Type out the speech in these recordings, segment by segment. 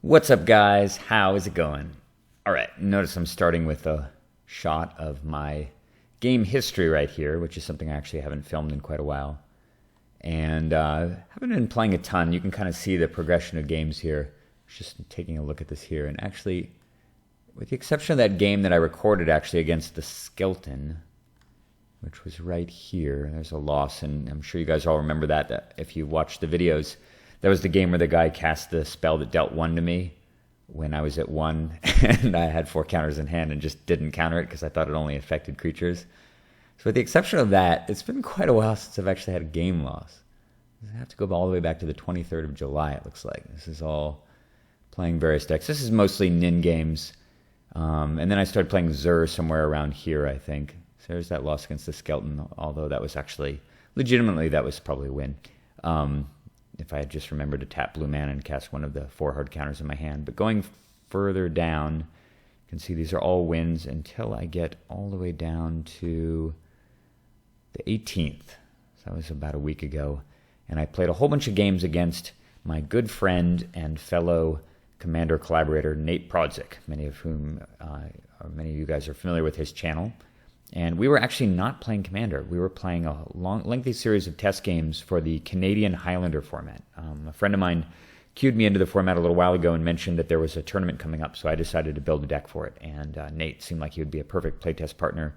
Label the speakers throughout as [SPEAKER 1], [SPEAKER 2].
[SPEAKER 1] What's up, guys? How is it going? All right, notice I'm starting with a shot of my game history right here, which is something I actually haven't filmed in quite a while. And haven't been playing a ton. You can kind of see the progression of games here. Just taking a look at this here. And actually, with the exception of that game that I recorded actually against the Skeleton, which was right here, there's a loss. And I'm sure you guys all remember that if you watched the videos. That was the game where the guy cast the spell that dealt 1 to me when I was at 1, and I had 4 counters in hand and just didn't counter it because I thought it only affected creatures. So with the exception of that, it's been quite a while since I've actually had a game loss. I have to go all the way back to the 23rd of July, it looks like. This is all playing various decks. This is mostly Nin games. And then I started playing Zur somewhere around here, I think. So there's that loss against the Skeleton, although that was actually, legitimately, that was probably a win. If I had just remembered to tap blue mana and cast one of the 4 hard counters in my hand. But going further down, you can see these are all wins until I get all the way down to the 18th. So that was about a week ago. And I played a whole bunch of games against my good friend and fellow Commander collaborator, Nate Prodzik, many of you guys are familiar with his channel. And we were actually not playing Commander. We were playing a lengthy series of test games for the Canadian Highlander format. A friend of mine cued me into the format a little while ago and mentioned that there was a tournament coming up, so I decided to build a deck for it. And Nate seemed like he would be a perfect playtest partner.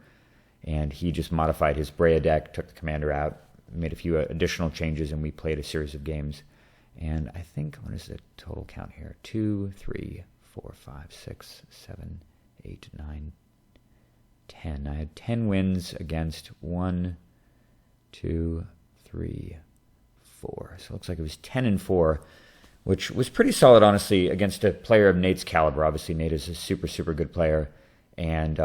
[SPEAKER 1] And he just modified his Brea deck, took the Commander out, made a few additional changes, and we played a series of games. And I think, what is the total count here? 2, 3, 4, 5, 6, 7, 8, 9, 10. I had 10 wins against 1, 2, 3, 4. So it looks like it was 10-4, which was pretty solid, honestly, against a player of Nate's caliber. Obviously, Nate is a super, super good player. And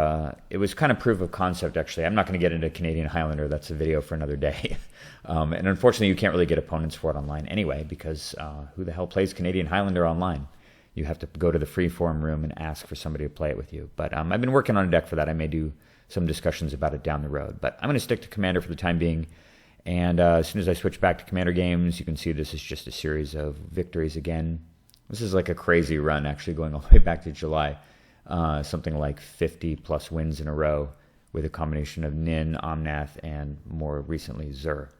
[SPEAKER 1] it was kind of proof of concept, actually. I'm not going to get into Canadian Highlander. That's a video for another day. And unfortunately, you can't really get opponents for it online anyway, because who the hell plays Canadian Highlander online? You have to go to the free forum room and ask for somebody to play it with you. But I've been working on a deck for that. I may do some discussions about it down the road. But I'm going to stick to Commander for the time being. And as soon as I switch back to Commander games, you can see this is just a series of victories again. This is like a crazy run, actually, going all the way back to July. Something like 50-plus wins in a row with a combination of Nin, Omnath, and more recently Zur.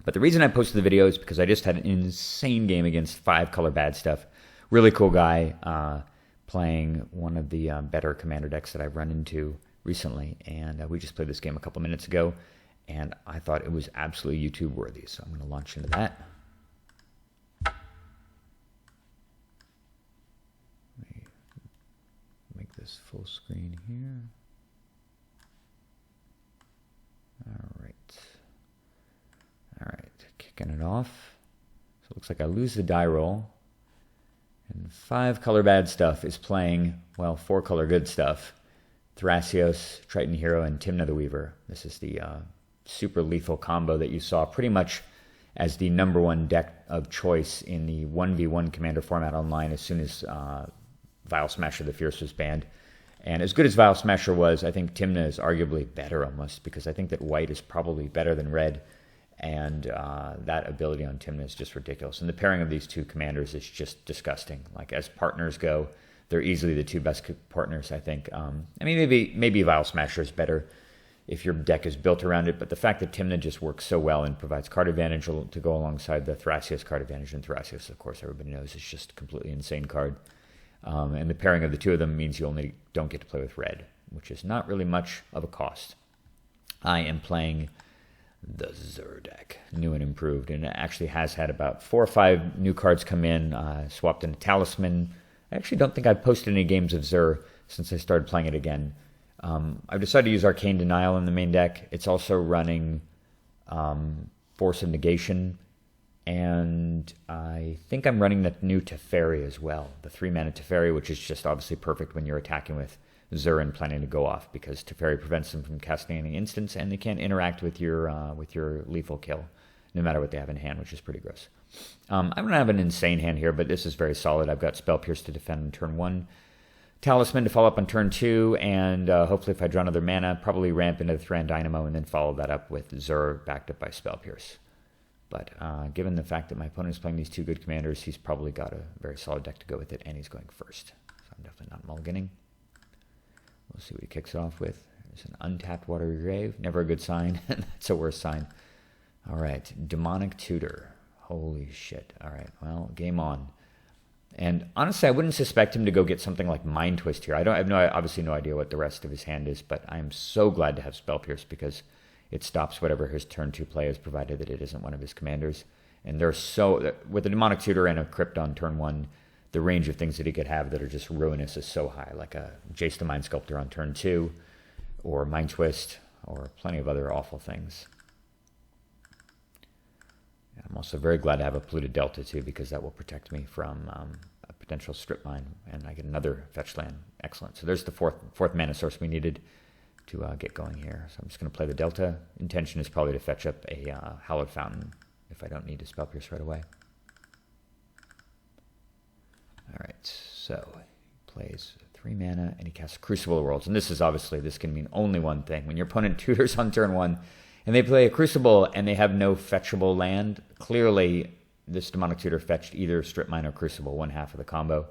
[SPEAKER 1] But the reason I posted the video is because I just had an insane game against 5-color bad stuff. Really cool guy playing one of the better Commander decks that I've run into recently. And we just played this game a couple minutes ago, and I thought it was absolutely YouTube worthy. So I'm going to launch into that. Let me make this full screen here. All right, kicking it off. So it looks like I lose the die roll. And 5-color bad stuff is playing, well, 4-color good stuff. Thrasios, Triton Hero, and Tymna the Weaver. This is the super lethal combo that you saw pretty much as the #1 deck of choice in the 1v1 Commander format online as soon as Vial Smasher the Fierce was banned. And as good as Vial Smasher was, I think Tymna is arguably better almost, because I think that white is probably better than red. And that ability on Tymna is just ridiculous. And the pairing of these two commanders is just disgusting. Like, as partners go, they're easily the two best partners, I think. I mean, maybe Vial Smasher is better if your deck is built around it. But the fact that Tymna just works so well and provides card advantage to go alongside the Thrasios card advantage. And Thrasios, of course, everybody knows, is just a completely insane card. And the pairing of the two of them means you only don't get to play with red, which is not really much of a cost. I am playing the Zur deck, new and improved, and it actually has had about 4 or 5 new cards come in. Swapped in a Talisman. I actually don't think I've posted any games of Zur since I started playing it again. I've decided to use Arcane Denial in the main deck. It's also running Force of Negation, and I think I'm running the new Teferi as well, the 3-mana Teferi, which is just obviously perfect when you're attacking with Zur and planning to go off, because Teferi prevents them from casting any instants, and they can't interact with your lethal kill, no matter what they have in hand, which is pretty gross. I don't have an insane hand here, but this is very solid. I've got Spell Pierce to defend on turn 1, Talisman to follow up on turn 2, and hopefully if I draw another mana, probably ramp into the Thran Dynamo, and then follow that up with Zur backed up by Spell Pierce. But given the fact that my opponent is playing these two good commanders, he's probably got a very solid deck to go with it, and he's going first. So I'm definitely not mulliganing. We'll see what he kicks off with. There's an untapped Watery Grave. Never a good sign. That's a worse sign. All right, Demonic Tutor. Holy shit. All right, well, game on. And honestly, I wouldn't suspect him to go get something like Mind Twist here. I have obviously no idea what the rest of his hand is, but I am so glad to have Spell Pierce because it stops whatever his turn 2 play is, provided that it isn't one of his commanders. And there's with a Demonic Tutor and a Crypt on turn 1, the range of things that he could have that are just ruinous is so high, like a Jace the Mind Sculptor on turn 2, or Mind Twist, or plenty of other awful things. I'm also very glad to have a Polluted Delta too, because that will protect me from a potential strip mine, and I get another fetch land. Excellent. So there's the fourth mana source we needed to get going here. So I'm just going to play the Delta. Intention is probably to fetch up a Hallowed Fountain if I don't need to Spell Pierce right away. All right, so he plays 3 mana and he casts Crucible of Worlds. And this can mean only one thing. When your opponent tutors on turn 1 and they play a Crucible and they have no fetchable land, clearly this Demonic Tutor fetched either Strip Mine or Crucible, one half of the combo,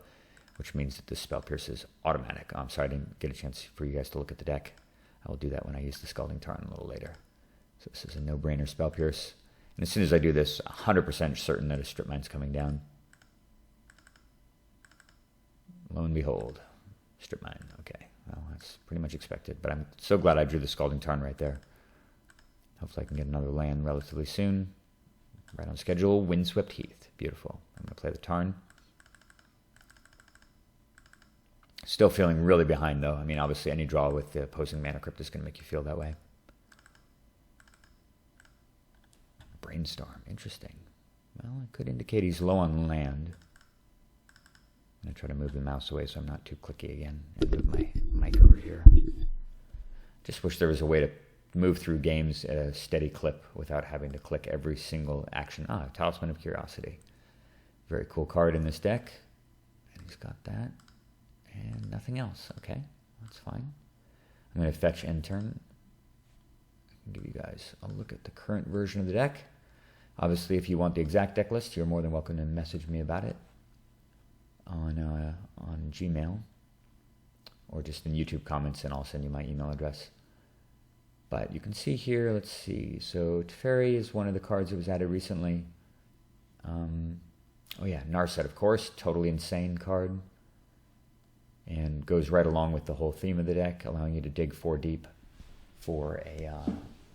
[SPEAKER 1] which means that this Spell Pierce is automatic. I'm sorry I didn't get a chance for you guys to look at the deck. I will do that when I use the Scalding Tarn a little later. So this is a no-brainer Spell Pierce. And as soon as I do this, 100% certain that a Strip Mine's coming down. Lo and behold, Strip Mine. Okay, well, that's pretty much expected. But I'm so glad I drew the Scalding Tarn right there. Hopefully I can get another land relatively soon. Right on schedule, Windswept Heath. Beautiful. I'm going to play the Tarn. Still feeling really behind, though. I mean, obviously, any draw with the opposing Mana Crypt is going to make you feel that way. Brainstorm. Interesting. Well, it could indicate he's low on land. I'm going to try to move the mouse away so I'm not too clicky again. And move my mic over here. Just wish there was a way to move through games at a steady clip without having to click every single action. Talisman of Curiosity. Very cool card in this deck. And he's got that. And nothing else. Okay, that's fine. I'm going to fetch end turn. I can give you guys a look at the current version of the deck. Obviously, if you want the exact deck list, you're more than welcome to message me about it on Gmail or just in YouTube comments, and I'll send you my email address. But you can see here, let's see. So Teferi is one of the cards that was added recently. Oh yeah, Narset, of course. Totally insane card. And goes right along with the whole theme of the deck, allowing you to dig 4 deep for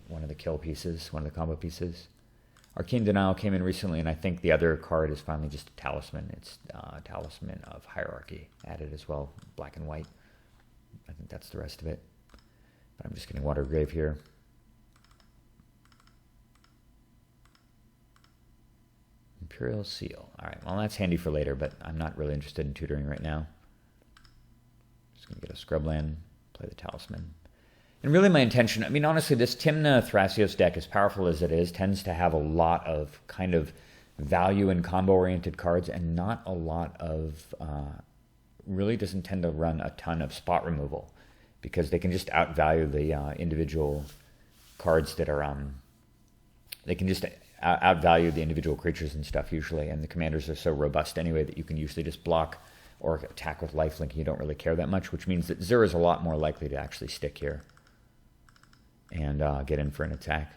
[SPEAKER 1] one of the kill pieces, one of the combo pieces. Arcane Denial came in recently, and I think the other card is finally just a Talisman. It's Talisman of Hierarchy added as well, black and white. I think that's the rest of it. But I'm just getting Water Grave here. Imperial Seal. All right, well, that's handy for later, but I'm not really interested in tutoring right now. Just going to get a Scrubland, play the Talisman. And really my intention, I mean, honestly, this Tymna Thrasios deck, as powerful as it is, tends to have a lot of kind of value and combo-oriented cards and not a lot of, really doesn't tend to run a ton of spot removal because they can just outvalue the individual cards that are, they can just outvalue the individual creatures and stuff usually, and the commanders are so robust anyway that you can usually just block or attack with lifelink and you don't really care that much, which means that Zur is a lot more likely to actually stick here and get in for an attack.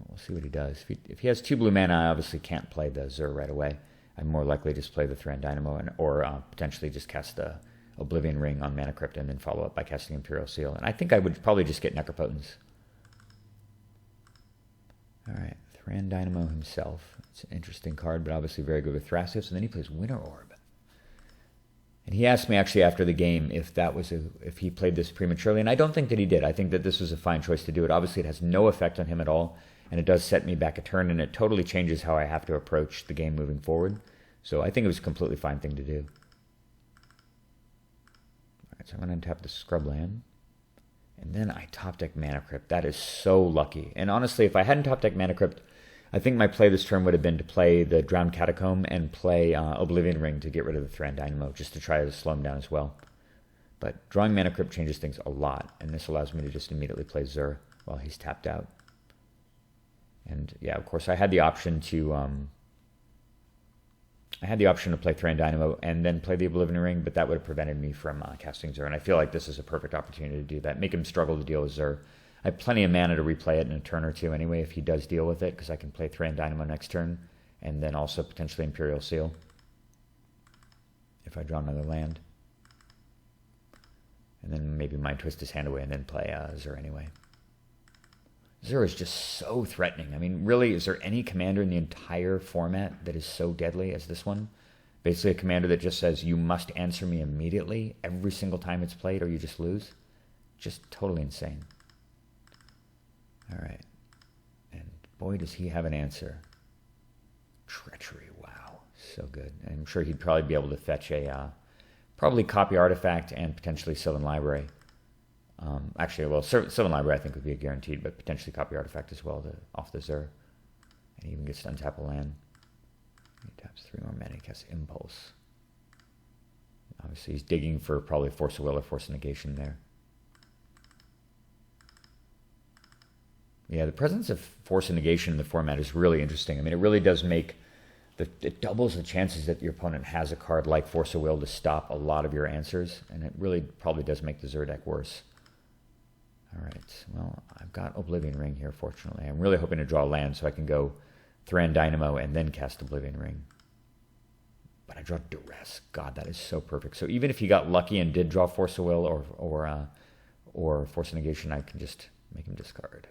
[SPEAKER 1] We'll see what he does. If he has 2 blue mana, I obviously can't play the Zur right away. I'm more likely to just play the Thran Dynamo or potentially just cast the Oblivion Ring on Mana Crypt and then follow up by casting Imperial Seal. And I think I would probably just get Necropotence. All right, Thran Dynamo himself. It's an interesting card, but obviously very good with Thrasios. And then he plays Winter Orb. And he asked me actually after the game if he played this prematurely, and I don't think that he did. I think that this was a fine choice to do it. Obviously, it has no effect on him at all, and it does set me back a turn, and it totally changes how I have to approach the game moving forward. So I think it was a completely fine thing to do. All right, so I'm going to untap the Scrubland, and then I top deck Mana Crypt. That is so lucky. And honestly, if I hadn't top deck Mana Crypt, I think my play this turn would have been to play the Drowned Catacomb and play Oblivion Ring to get rid of the Thran Dynamo, just to try to slow him down as well. But drawing Mana Crypt changes things a lot, and this allows me to just immediately play Zur while he's tapped out. And yeah, of course, I had the option to play Thran Dynamo and then play the Oblivion Ring, but that would have prevented me from casting Zur. And I feel like this is a perfect opportunity to do that. Make him struggle to deal with Zur. I have plenty of mana to replay it in a turn or two anyway if he does deal with it, because I can play Thran Dynamo next turn and then also potentially Imperial Seal if I draw another land. And then maybe Mind Twist his hand away and then play Zur anyway. Zur is just so threatening. I mean, really, is there any commander in the entire format that is so deadly as this one? Basically a commander that just says, you must answer me immediately every single time it's played or you just lose. Just totally insane. All right. And boy, does he have an answer. Treachery, wow. So good. And I'm sure he'd probably be able to fetch a, probably copy Artifact and potentially Sylvan Library. Actually, well, Sylvan Library I think would be a guaranteed, but potentially copy Artifact as well off the Zur. And he even gets to untap a land. He taps 3 more mana, he casts Impulse. Obviously, he's digging for probably Force of Will or Force of Negation there. Yeah, the presence of Force of Negation in the format is really interesting. I mean, it really does make... it doubles the chances that your opponent has a card like Force of Will to stop a lot of your answers, and it really probably does make the Zur deck worse. All right, well, I've got Oblivion Ring here, fortunately. I'm really hoping to draw land so I can go Thran Dynamo and then cast Oblivion Ring. But I draw Duress. God, that is so perfect. So even if he got lucky and did draw Force of Will or Force of Negation, I can just make him discard.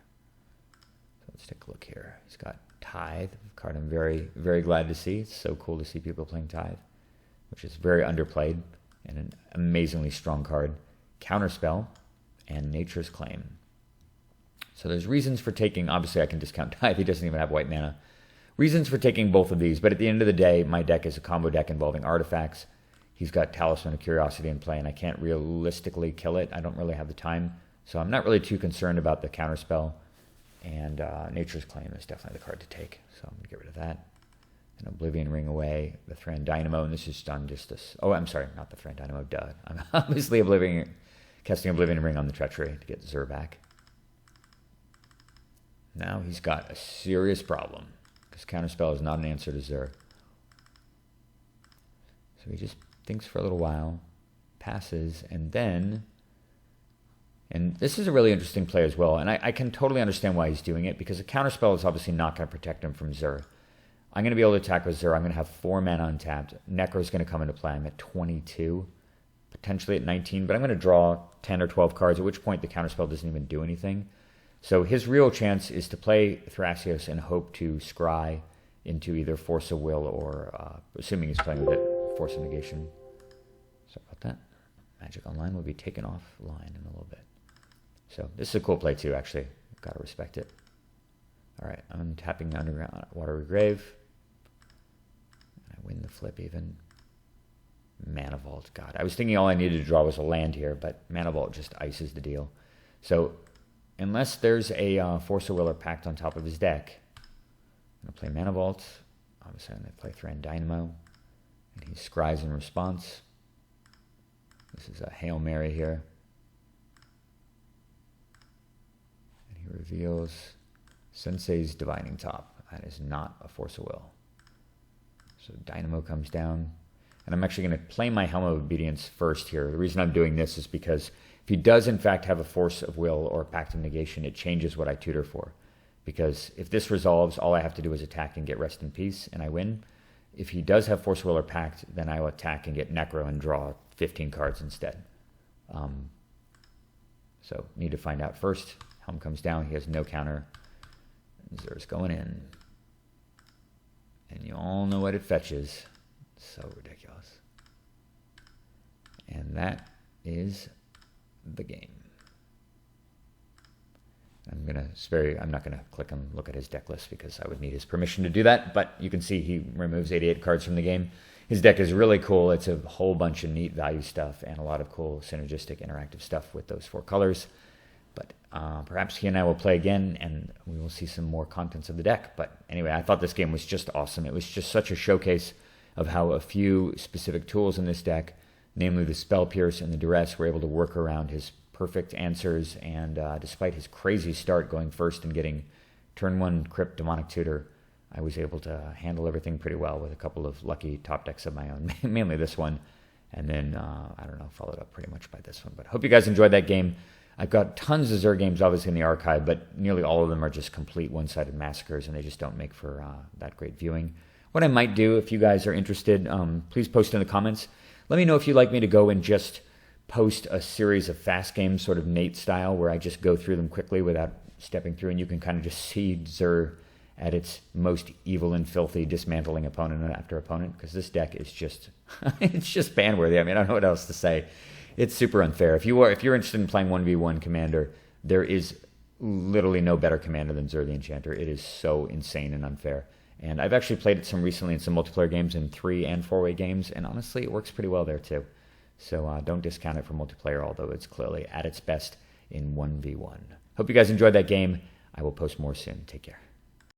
[SPEAKER 1] So let's take a look here. He's got Tithe, a card I'm very, very glad to see. It's so cool to see people playing Tithe, which is very underplayed and an amazingly strong card. Counterspell and Nature's Claim. So there's reasons for taking, obviously I can discount Tithe, he doesn't even have white mana. Reasons for taking both of these, but at the end of the day, my deck is a combo deck involving artifacts. He's got Talisman of Curiosity in play, and I can't realistically kill it. I don't really have the time, so I'm not really too concerned about the Counterspell. And Nature's Claim is definitely the card to take, so I'm going to get rid of that. And Oblivion Ring away, the Thran Dynamo, and this is done just this. Oh, I'm sorry, not the Thran Dynamo, duh. I'm obviously casting Oblivion Ring on the Treachery to get Zur back. Now he's got a serious problem, because Counterspell is not an answer to Zur. So he just thinks for a little while, passes, and then... And this is a really interesting play as well, and I can totally understand why he's doing it, because a Counterspell is obviously not going to protect him from Zur. I'm going to be able to attack with Zur. I'm going to have 4 mana untapped. Necro is going to come into play. I'm at 22, potentially at 19, but I'm going to draw 10 or 12 cards, at which point the Counterspell doesn't even do anything. So his real chance is to play Thrasios and hope to scry into either Force of Will or, assuming he's playing with it, Force of Negation. Sorry about that. Magic Online will be taken offline in a little bit. So this is a cool play too, actually. Got to respect it. All right, I'm tapping the Underground Watery Grave. I win the flip even. Mana Vault. God, I was thinking all I needed to draw was a land here, but Mana Vault just ices the deal. So unless there's a Force of Will or Pact on top of his deck, I'm going to play Mana Vault. Obviously, I'm going to play Thran Dynamo. And he scries in response. This is a Hail Mary here. He reveals Sensei's Divining Top. That is not a Force of Will. So Dynamo comes down. And I'm actually going to play my Helm of Obedience first here. The reason I'm doing this is because if he does in fact have a Force of Will or a Pact of Negation, it changes what I tutor for. Because if this resolves, all I have to do is attack and get Rest in Peace, and I win. If he does have Force of Will or Pact, then I will attack and get Necro and draw 15 cards instead. So need to find out first. Helm comes down, he has no counter. Zur's going in. And you all know what it fetches. So ridiculous. And that is the game. I'm not gonna click and look at his deck list because I would need his permission to do that, but you can see he removes 88 cards from the game. His deck is really cool. It's a whole bunch of neat value stuff and a lot of cool synergistic interactive stuff with those 4 colors. But perhaps he and I will play again, and we will see some more contents of the deck. But anyway, I thought this game was just awesome. It was just such a showcase of how a few specific tools in this deck, namely the Spell Pierce and the Duress, were able to work around his perfect answers. And despite his crazy start going first and getting turn 1 Crypt Demonic Tutor, I was able to handle everything pretty well with a couple of lucky top decks of my own, mainly this one. And then, I don't know, followed up pretty much by this one. But hope you guys enjoyed that game. I've got tons of Zur games obviously in the archive, but nearly all of them are just complete one-sided massacres, and they just don't make for that great viewing. What I might do, if you guys are interested, please post in the comments. Let me know if you'd like me to go and just post a series of fast games, sort of Nate style, where I just go through them quickly without stepping through, and you can kind of just see Zur at its most evil and filthy, dismantling opponent after opponent, because this deck is just, it's just ban-worthy. I mean, I don't know what else to say. It's super unfair. If you're interested in playing 1v1 Commander, there is literally no better commander than Zur the Enchanter. It is so insane and unfair. And I've actually played it some recently in some multiplayer games, in 3 and 4-way games, and honestly, it works pretty well there too. So don't discount it for multiplayer, although it's clearly at its best in 1v1. Hope you guys enjoyed that game. I will post more soon. Take care.